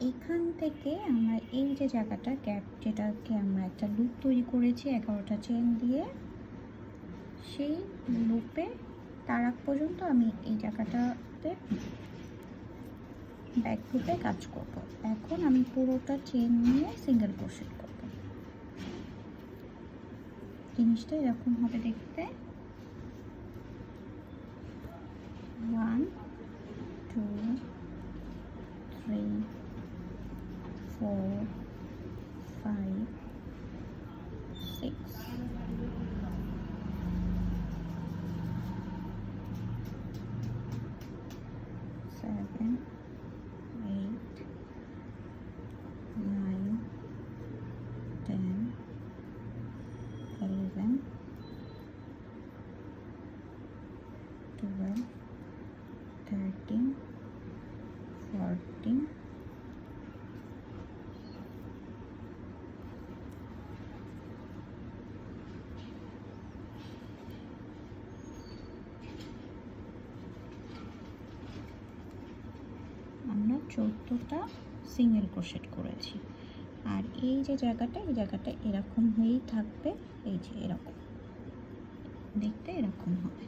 এখান থেকে আমরা এই যে জায়গাটা গ্যাপ, যেটাকে আমরা একটা লুপ তৈরি করেছি 11টা চেন দিয়ে, সেই লুপে তার আগ পর্যন্ত আমি এই জায়গাটাতে ব্যাক লুপে কাজ করব। এখন আমি পুরোটা চেন নিয়ে সিঙ্গেল ক্রোশেট করব। জিনিসটা এরকম হবে দেখতে। 1 2 3 4 5 6 7 8 9 10 11 12 13 14 আমরা 14টা সিঙ্গেল ক্রোশেট করেছি। আর এই যে জায়গাটা, এই জায়গাটা এরকম হয়েই থাকবে, এই যে এরকম দেখতে এরকম হবে।